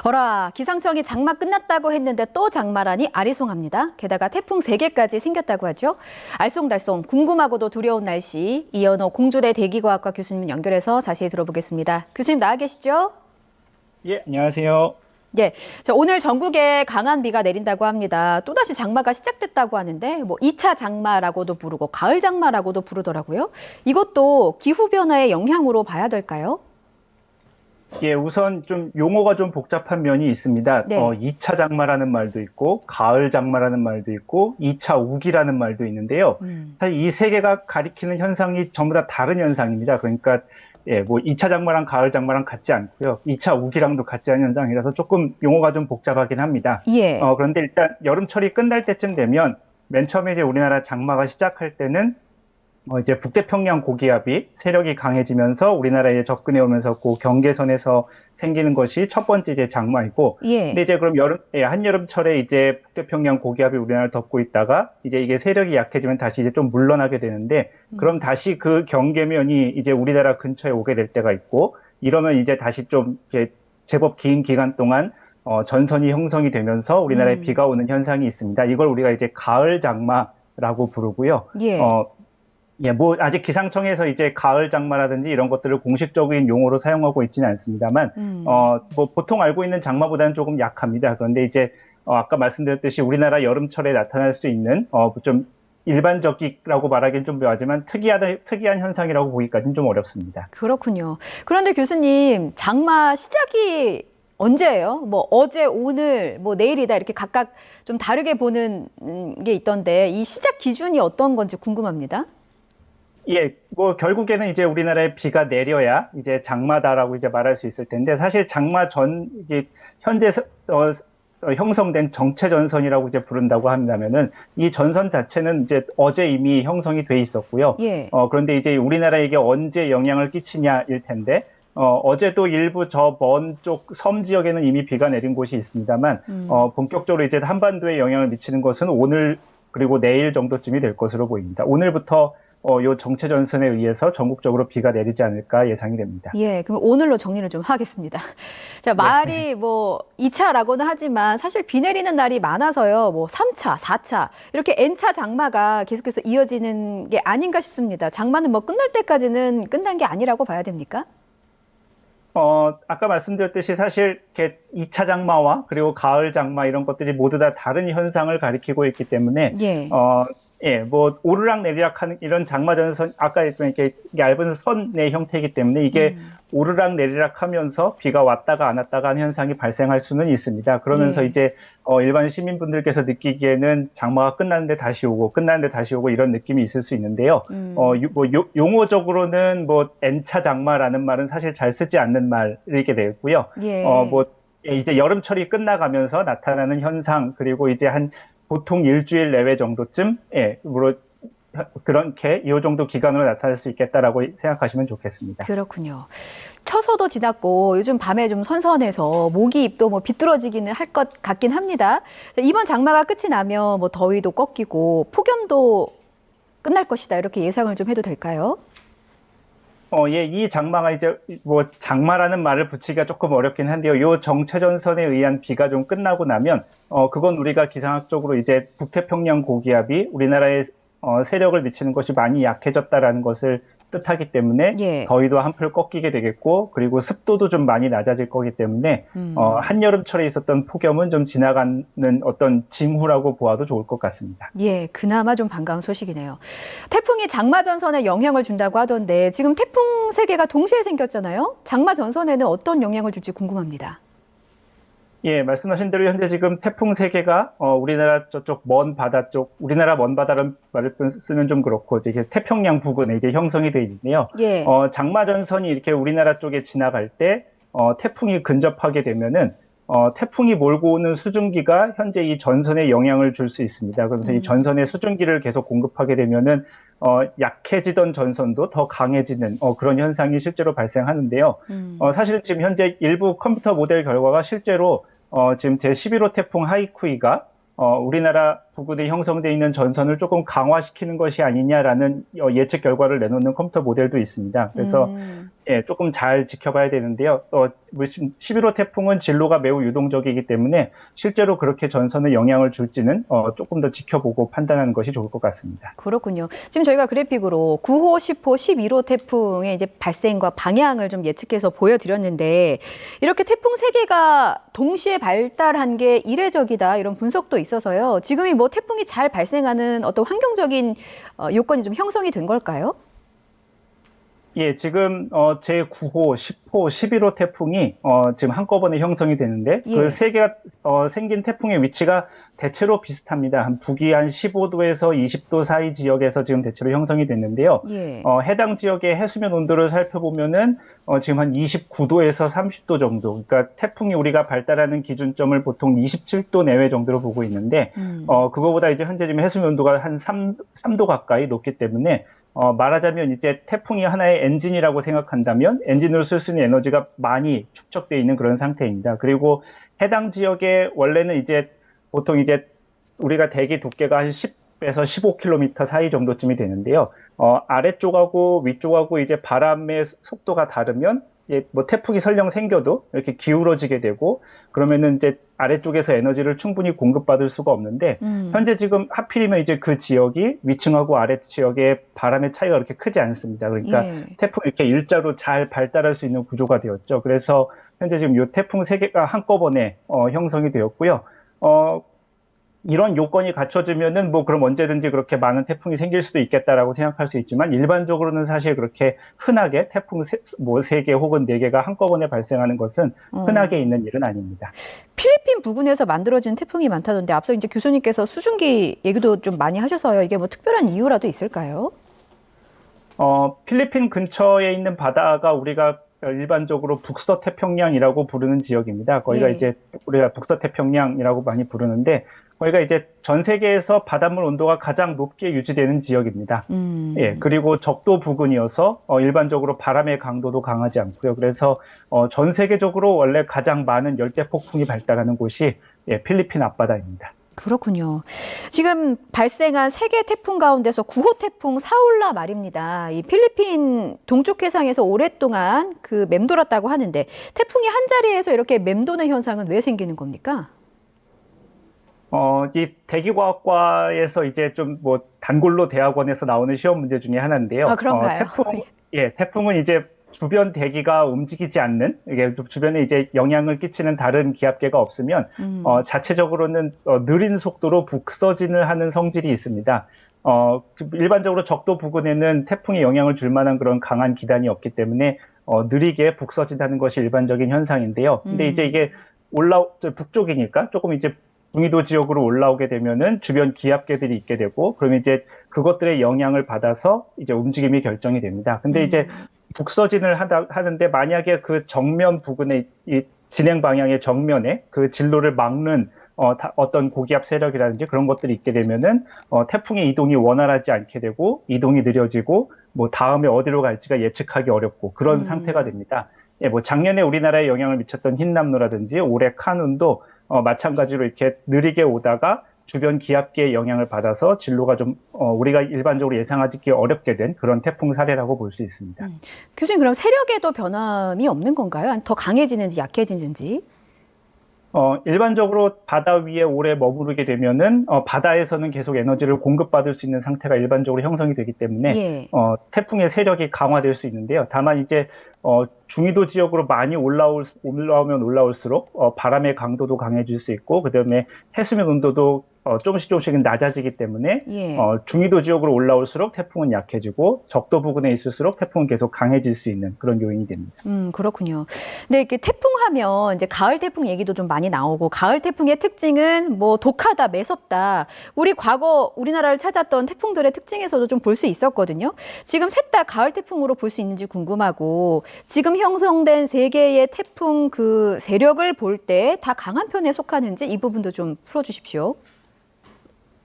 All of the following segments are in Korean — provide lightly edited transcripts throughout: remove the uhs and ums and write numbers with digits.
어라, 기상청이 장마 끝났다고 했는데 또 장마라니 아리송합니다. 게다가 태풍 3개까지 생겼다고 하죠. 알쏭달쏭 궁금하고도 두려운 날씨, 이현호 공주대 대기과학과 교수님 연결해서 자세히 들어보겠습니다. 교수님 나와 계시죠? 예, 안녕하세요. 예, 오늘 전국에 강한 비가 내린다고 합니다. 또다시 장마가 시작됐다고 하는데 2차 장마라고도 부르고 가을 장마라고도 부르더라고요. 이것도 기후변화의 영향으로 봐야 될까요? 예, 우선 좀 용어가 좀 복잡한 면이 있습니다. 네. 2차 장마라는 말도 있고, 가을 장마라는 말도 있고, 2차 우기라는 말도 있는데요. 사실 이 세 개가 가리키는 현상이 전부 다 다른 현상입니다. 그러니까, 예, 2차 장마랑 가을 장마랑 같지 않고요. 2차 우기랑도 같지 않은 현상이라서 조금 용어가 좀 복잡하긴 합니다. 예. 그런데 일단 여름철이 끝날 때쯤 되면 맨 처음에 이제 우리나라 장마가 시작할 때는 이제 북태평양 고기압이 세력이 강해지면서 우리나라에 접근해 오면서 그 경계선에서 생기는 것이 첫 번째 이제 장마이고. 예. 근데 이제 그럼 한여름철에 이제 북태평양 고기압이 우리나라를 덮고 있다가 이제 이게 세력이 약해지면 다시 이제 좀 물러나게 되는데, 그럼 다시 그 경계면이 이제 우리나라 근처에 오게 될 때가 있고, 이러면 이제 다시 좀 이렇게 제법 긴 기간 동안 전선이 형성이 되면서 우리나라에 비가 오는 현상이 있습니다. 이걸 우리가 이제 가을 장마라고 부르고요. 예. 예, 아직 기상청에서 이제 가을 장마라든지 이런 것들을 공식적인 용어로 사용하고 있지는 않습니다만, 보통 알고 있는 장마보다는 조금 약합니다. 그런데 이제, 아까 말씀드렸듯이 우리나라 여름철에 나타날 수 있는, 좀 일반적이라고 말하기는 좀 묘하지만 특이한 현상이라고 보기까지는 좀 어렵습니다. 그렇군요. 그런데 교수님, 장마 시작이 언제예요? 어제, 오늘, 내일이다 이렇게 각각 좀 다르게 보는 게 있던데 이 시작 기준이 어떤 건지 궁금합니다. 예, 결국에는 이제 우리나라에 비가 내려야 이제 장마다라고 이제 말할 수 있을 텐데, 사실 장마 이게 현재 형성된 정체 전선이라고 이제 부른다고 한다면은 이 전선 자체는 이제 어제 이미 형성이 돼 있었고요. 예. 그런데 이제 우리나라에게 언제 영향을 끼치냐일 텐데, 어제도 일부 저 먼 쪽 섬 지역에는 이미 비가 내린 곳이 있습니다만, 본격적으로 이제 한반도에 영향을 미치는 것은 오늘 그리고 내일 정도쯤이 될 것으로 보입니다. 오늘부터 요 정체 전선에 의해서 전국적으로 비가 내리지 않을까 예상이 됩니다. 예, 그럼 오늘로 정리를 좀 하겠습니다. 자, 말이 2차라고는 하지만 사실 비 내리는 날이 많아서요. 3차, 4차 이렇게 N차 장마가 계속해서 이어지는 게 아닌가 싶습니다. 장마는 끝날 때까지는 끝난 게 아니라고 봐야 됩니까? 아까 말씀드렸듯이 사실 이렇게 2차 장마와 그리고 가을 장마 이런 것들이 모두 다 다른 현상을 가리키고 있기 때문에, 예. 예, 오르락 내리락 하는 이런 장마 전선, 아까 했던 이렇게 얇은 선의 형태이기 때문에 이게 오르락 내리락 하면서 비가 왔다가 안 왔다가 하는 현상이 발생할 수는 있습니다. 그러면서 이제, 일반 시민분들께서 느끼기에는 장마가 끝났는데 다시 오고, 끝났는데 다시 오고 이런 느낌이 있을 수 있는데요. 용어적으로는 N차 장마라는 말은 사실 잘 쓰지 않는 말이게 되고요. 예. 이제 여름철이 끝나가면서 나타나는 현상, 그리고 이제 보통 일주일 내외 정도쯤, 그렇게 이 정도 기간으로 나타날 수 있겠다라고 생각하시면 좋겠습니다. 그렇군요. 처서도 지났고 요즘 밤에 좀 선선해서 모기 입도 비뚤어지기는 할 것 같긴 합니다. 이번 장마가 끝이 나면 더위도 꺾이고 폭염도 끝날 것이다 이렇게 예상을 좀 해도 될까요? 예, 이 장마가 이제 장마라는 말을 붙이기가 조금 어렵긴 한데요. 요 정체전선에 의한 비가 좀 끝나고 나면, 그건 우리가 기상학적으로 이제 북태평양 고기압이 우리나라에 세력을 미치는 것이 많이 약해졌다라는 것을 뜻하기 때문에, 예. 더위도 한풀 꺾이게 되겠고, 그리고 습도도 좀 많이 낮아질 거기 때문에, 한여름철에 있었던 폭염은 좀 지나가는 어떤 징후라고 보아도 좋을 것 같습니다. 예, 그나마 좀 반가운 소식이네요. 태풍이 장마 전선에 영향을 준다고 하던데 지금 태풍 3개가 동시에 생겼잖아요. 장마 전선에는 어떤 영향을 줄지 궁금합니다. 예, 말씀하신 대로 현재 지금 태풍 3개가 우리나라 저쪽 먼 바다 쪽, 우리나라 먼 바다를 말을 쓰면 좀 그렇고 이게 태평양 부근에 이제 형성이 되어 있는데요. 예. 장마 전선이 이렇게 우리나라 쪽에 지나갈 때 태풍이 근접하게 되면은 태풍이 몰고 오는 수증기가 현재 이 전선에 영향을 줄 수 있습니다. 그래서 이 전선에 수증기를 계속 공급하게 되면은 약해지던 전선도 더 강해지는 그런 현상이 실제로 발생하는데요. 사실 지금 현재 일부 컴퓨터 모델 결과가 실제로 지금 제11호 태풍 하이쿠이가 우리나라 부근에 형성되어 있는 전선을 조금 강화시키는 것이 아니냐라는 예측 결과를 내놓는 컴퓨터 모델도 있습니다. 그래서 예, 조금 잘 지켜봐야 되는데요. 11호 태풍은 진로가 매우 유동적이기 때문에 실제로 그렇게 전선에 영향을 줄지는 조금 더 지켜보고 판단하는 것이 좋을 것 같습니다. 그렇군요. 지금 저희가 그래픽으로 9호, 10호, 11호 태풍의 이제 발생과 방향을 좀 예측해서 보여드렸는데 이렇게 태풍 세 개가 동시에 발달한 게 이례적이다 이런 분석도 있어서요. 지금이 뭐 태풍이 잘 발생하는 어떤 환경적인 요건이 좀 형성이 된 걸까요? 예, 지금 제9호, 10호, 11호 태풍이 지금 한꺼번에 형성이 되는데 예. 그 세 개가 생긴 태풍의 위치가 대체로 비슷합니다. 북위 한 15도에서 20도 사이 지역에서 지금 대체로 형성이 됐는데요. 예. 해당 지역의 해수면 온도를 살펴보면은 지금 한 29도에서 30도 정도. 그러니까 태풍이 우리가 발달하는 기준점을 보통 27도 내외 정도로 보고 있는데 그거보다 이제 현재 지금 해수면 온도가 한 3도 가까이 높기 때문에 말하자면 이제 태풍이 하나의 엔진이라고 생각한다면 엔진으로 쓸 수 있는 에너지가 많이 축적되어 있는 그런 상태입니다. 그리고 해당 지역에 원래는 이제 보통 이제 우리가 대기 두께가 한 10에서 15km 사이 정도쯤이 되는데요. 아래쪽하고 위쪽하고 이제 바람의 속도가 다르면 뭐 태풍이 설령 생겨도 이렇게 기울어지게 되고 그러면은 이제 아래쪽에서 에너지를 충분히 공급받을 수가 없는데 현재 지금 하필이면 이제 그 지역이 위층하고 아래 지역의 바람의 차이가 그렇게 크지 않습니다. 그러니까 예. 태풍이 이렇게 일자로 잘 발달할 수 있는 구조가 되었죠. 그래서 현재 지금 이 태풍 세 개가 한꺼번에 형성이 되었고요. 이런 요건이 갖춰지면은 뭐 그럼 언제든지 그렇게 많은 태풍이 생길 수도 있겠다라고 생각할 수 있지만 일반적으로는 사실 그렇게 흔하게 태풍 세 개 혹은 네 개가 한꺼번에 발생하는 것은 흔하게 있는 일은 아닙니다. 필리핀 부근에서 만들어진 태풍이 많다던데 앞서 이제 교수님께서 수증기 얘기도 좀 많이 하셔서요. 이게 뭐 특별한 이유라도 있을까요? 필리핀 근처에 있는 바다가 우리가 일반적으로 북서태평양이라고 부르는 지역입니다. 거기가 예. 이제 우리가 북서태평양이라고 많이 부르는데 거기가 이제 전 세계에서 바닷물 온도가 가장 높게 유지되는 지역입니다. 예, 그리고 적도 부근이어서 일반적으로 바람의 강도도 강하지 않고요. 그래서 전 세계적으로 원래 가장 많은 열대 폭풍이 발달하는 곳이 필리핀 앞바다입니다. 그렇군요. 지금 발생한 세 개 태풍 가운데서 9호 태풍 사울라 말입니다. 이 필리핀 동쪽 해상에서 오랫동안 그 맴돌았다고 하는데 태풍이 한 자리에서 이렇게 맴도는 현상은 왜 생기는 겁니까? 이 대기과학과에서 이제 좀 뭐 단골로 대학원에서 나오는 시험 문제 중에 하나인데요. 아, 그런가요? 태풍은 이제 주변 대기가 움직이지 않는, 이게 주변에 이제 영향을 끼치는 다른 기압계가 없으면, 자체적으로는 느린 속도로 북서진을 하는 성질이 있습니다. 일반적으로 적도 부근에는 태풍에 영향을 줄 만한 그런 강한 기단이 없기 때문에, 느리게 북서진하는 것이 일반적인 현상인데요. 근데 이제 이게 북쪽이니까 조금 이제 중위도 지역으로 올라오게 되면은 주변 기압계들이 있게 되고, 그러면 이제 그것들의 영향을 받아서 이제 움직임이 결정이 됩니다. 근데 이제 북서진을 하는데 만약에 그 정면 부근에 이 진행 방향의 정면에 그 진로를 막는 어떤 고기압 세력이라든지 그런 것들이 있게 되면은 태풍의 이동이 원활하지 않게 되고 이동이 느려지고 뭐 다음에 어디로 갈지가 예측하기 어렵고 그런 상태가 됩니다. 예, 뭐 작년에 우리나라에 영향을 미쳤던 흰남노라든지 올해 카눈도 마찬가지로 이렇게 느리게 오다가 주변 기압계의 영향을 받아서 진로가 좀 우리가 일반적으로 예상하기 어렵게 된 그런 태풍 사례라고 볼 수 있습니다. 교수님, 그럼 세력에도 변함이 없는 건가요? 아니면 더 강해지는지 약해지는지? 일반적으로 바다 위에 오래 머무르게 되면은 바다에서는 계속 에너지를 공급받을 수 있는 상태가 일반적으로 형성이 되기 때문에 예. 태풍의 세력이 강화될 수 있는데요. 다만 이제 중위도 지역으로 많이 올라오면 올라올수록 바람의 강도도 강해질 수 있고 그다음에 해수면 온도도 조금씩 낮아지기 때문에 예. 중위도 지역으로 올라올수록 태풍은 약해지고 적도 부근에 있을수록 태풍은 계속 강해질 수 있는 그런 요인이 됩니다. 그렇군요. 근데 이렇게 태풍 하면 이제 가을 태풍 얘기도 좀 많이 나오고 가을 태풍의 특징은 뭐 독하다, 매섭다. 우리 과거 우리나라를 찾았던 태풍들의 특징에서도 좀 볼 수 있었거든요. 지금 셋 다 가을 태풍으로 볼 수 있는지 궁금하고 지금 형성된 세 개의 태풍 그 세력을 볼 때 다 강한 편에 속하는지 이 부분도 좀 풀어주십시오.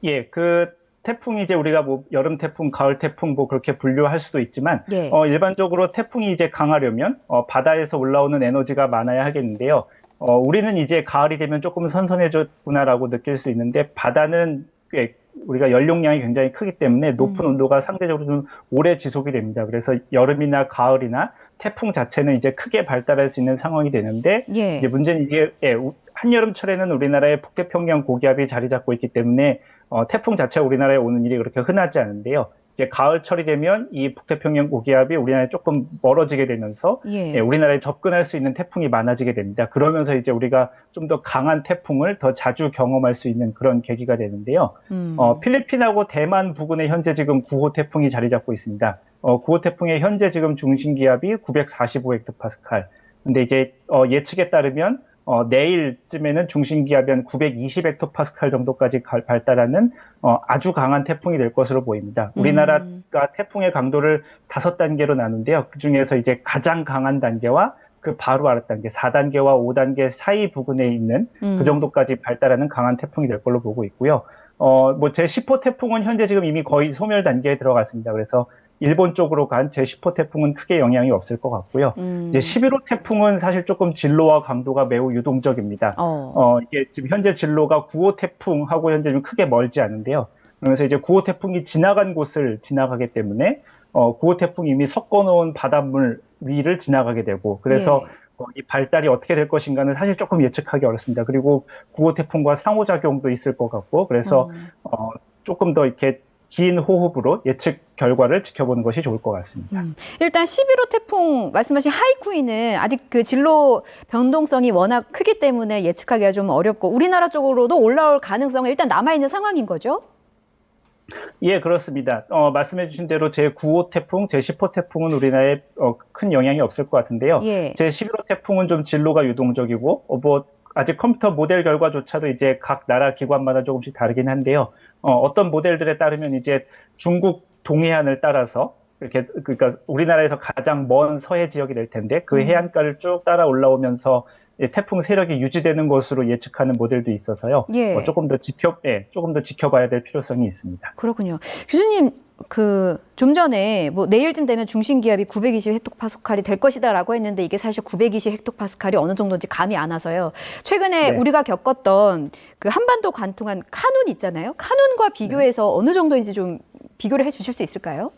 예, 그 태풍이 이제 우리가 뭐 여름 태풍, 가을 태풍 뭐 그렇게 분류할 수도 있지만 예. 일반적으로 태풍이 이제 강하려면 바다에서 올라오는 에너지가 많아야 하겠는데요. 우리는 이제 가을이 되면 조금 선선해졌구나라고 느낄 수 있는데 바다는 꽤 우리가 연용량이 굉장히 크기 때문에 높은 온도가 상대적으로 좀 오래 지속이 됩니다. 그래서 여름이나 가을이나 태풍 자체는 이제 크게 발달할 수 있는 상황이 되는데 예. 이제 문제는 이게 한여름철에는 우리나라의 북태평양 고기압이 자리 잡고 있기 때문에 태풍 자체가 우리나라에 오는 일이 그렇게 흔하지 않은데요. 이제 가을철이 되면 이 북태평양 고기압이 우리나라에 조금 멀어지게 되면서 예. 우리나라에 접근할 수 있는 태풍이 많아지게 됩니다. 그러면서 이제 우리가 좀 더 강한 태풍을 더 자주 경험할 수 있는 그런 계기가 되는데요. 필리핀하고 대만 부근에 현재 지금 9호 태풍이 자리 잡고 있습니다. 9호 태풍의 현재 지금 중심 기압이 945헥토파스칼. 근데 이제 예측에 따르면 내일쯤에는 중심 기압이 한 920헥토파스칼 정도까지 발달하는 아주 강한 태풍이 될 것으로 보입니다. 우리나라가 태풍의 강도를 5단계로 나누는데요. 그중에서 이제 가장 강한 단계와 그 바로 아래 단계, 4단계와 5단계 사이 부근에 있는 그 정도까지 발달하는 강한 태풍이 될 걸로 보고 있고요. 뭐 제10호 태풍은 현재 지금 이미 거의 소멸 단계에 들어갔습니다. 그래서 일본 쪽으로 간 제10호 태풍은 크게 영향이 없을 것 같고요. 이제 11호 태풍은 사실 조금 진로와 강도가 매우 유동적입니다. 이게 지금 현재 진로가 9호 태풍하고 현재 좀 크게 멀지 않은데요. 그러면서 이제 9호 태풍이 지나간 곳을 지나가기 때문에 9호 태풍이 이미 섞어놓은 바닷물 위를 지나가게 되고 그래서 이 발달이 어떻게 될 것인가는 사실 조금 예측하기 어렵습니다. 그리고 9호 태풍과 상호작용도 있을 것 같고 그래서 조금 더 이렇게 긴 호흡으로 예측 결과를 지켜보는 것이 좋을 것 같습니다. 일단 11호 태풍 말씀하신 하이쿠이는 아직 그 진로 변동성이 워낙 크기 때문에 예측하기가 좀 어렵고 우리나라 쪽으로도 올라올 가능성은 일단 남아있는 상황인 거죠? 예, 그렇습니다. 말씀해 주신 대로 제9호 태풍, 제10호 태풍은 우리나라에 큰 영향이 없을 것 같은데요. 제11호 태풍은 좀 진로가 유동적이고 뭐 아직 컴퓨터 모델 결과조차도 이제 각 나라 기관마다 조금씩 다르긴 한데요. 어떤 모델들에 따르면 이제 중국 동해안을 따라서 이렇게 그러니까 우리나라에서 가장 먼 서해 지역이 될 텐데 그 해안가를 쭉 따라 올라오면서 태풍 세력이 유지되는 것으로 예측하는 모델도 있어서요. 조금 더 지켜봐야 될 필요성이 있습니다. 그렇군요. 교수님, 좀 전에 뭐 내일쯤 되면 중심 기압이 920헥토파스칼이 될 것이다라고 했는데 이게 사실 920헥토파스칼이 어느 정도인지 감이 안 와서요. 최근에 우리가 겪었던 그 한반도 관통한 카눈 있잖아요. 카눈과 비교해서 어느 정도인지 좀 비교를 해주실 수 있을까요?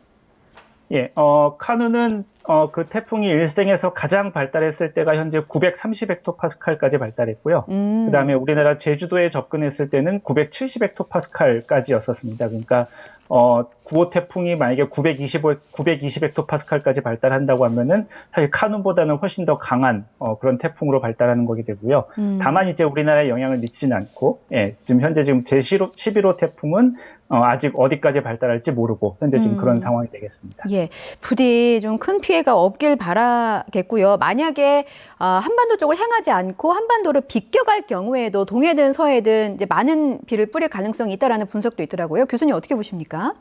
예, 카눈은 그 태풍이 일생에서 가장 발달했을 때가 현재 930헥토파스칼까지 발달했고요. 그다음에 우리나라 제주도에 접근했을 때는 970헥토파스칼까지였었습니다. 그러니까 9호 태풍이 만약에 920헥토파스칼까지 발달한다고 하면은 사실 카눈보다는 훨씬 더 강한 그런 태풍으로 발달하는 거게 되고요. 다만 이제 우리나라에 영향을 미치진 않고, 지금 현재 지금 제11호 태풍은 아직 어디까지 발달할지 모르고 현재 지금 그런 상황이 되겠습니다. 예, 부디 좀 큰 피해가 없길 바라겠고요. 만약에 한반도 쪽을 향하지 않고 한반도를 비껴갈 경우에도 동해든 서해든 이제 많은 비를 뿌릴 가능성이 있다라는 분석도 있더라고요. 교수님 어떻게 보십니까?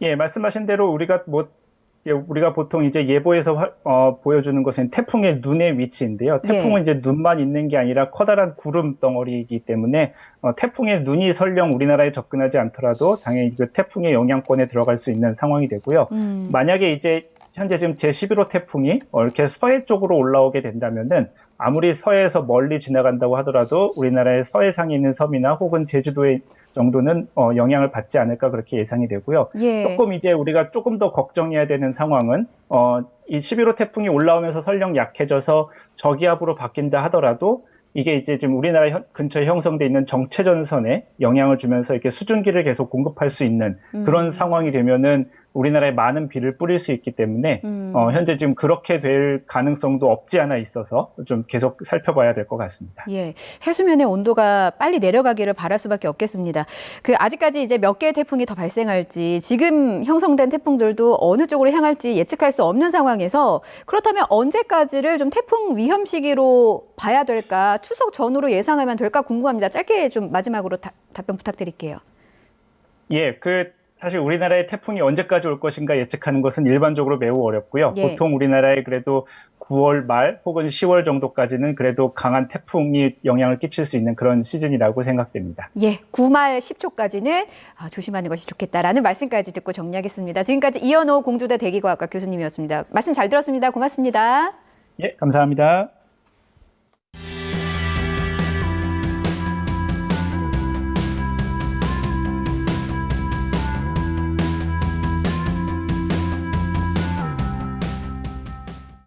예, 말씀하신 대로 우리가 보통 이제 예보에서 보여주는 것은 태풍의 눈의 위치인데요. 태풍은 이제 눈만 있는 게 아니라 커다란 구름 덩어리이기 때문에 태풍의 눈이 설령 우리나라에 접근하지 않더라도 당연히 그 태풍의 영향권에 들어갈 수 있는 상황이 되고요. 만약에 이제 현재 지금 제11호 태풍이 이렇게 서해 쪽으로 올라오게 된다면은 아무리 서해에서 멀리 지나간다고 하더라도 우리나라의 서해상에 있는 섬이나 혹은 제주도의 정도는 영향을 받지 않을까 그렇게 예상이 되고요. 조금 이제 우리가 조금 더 걱정해야 되는 상황은 이 11호 태풍이 올라오면서 설령 약해져서 저기압으로 바뀐다 하더라도 이게 이제 지금 우리나라 근처에 형성돼 있는 정체전선에 영향을 주면서 이렇게 수증기를 계속 공급할 수 있는 그런 상황이 되면은 우리나라에 많은 비를 뿌릴 수 있기 때문에 현재 지금 그렇게 될 가능성도 없지 않아 있어서 좀 계속 살펴봐야 될 것 같습니다. 예, 해수면의 온도가 빨리 내려가기를 바랄 수밖에 없겠습니다. 아직까지 이제 몇 개의 태풍이 더 발생할지 지금 형성된 태풍들도 어느 쪽으로 향할지 예측할 수 없는 상황에서 그렇다면 언제까지를 좀 태풍 위험 시기로 봐야 될까? 추석 전후로 예상하면 될까 궁금합니다. 짧게 좀 마지막으로 답변 부탁드릴게요. 예, 사실 우리나라의 태풍이 언제까지 올 것인가 예측하는 것은 일반적으로 매우 어렵고요. 보통 우리나라에 그래도 9월 말 혹은 10월 정도까지는 그래도 강한 태풍이 영향을 끼칠 수 있는 그런 시즌이라고 생각됩니다. 예, 9말 10초까지는 조심하는 것이 좋겠다라는 말씀까지 듣고 정리하겠습니다. 지금까지 이현호 공주대 대기과학과 교수님이었습니다. 말씀 잘 들었습니다. 고맙습니다. 예, 감사합니다.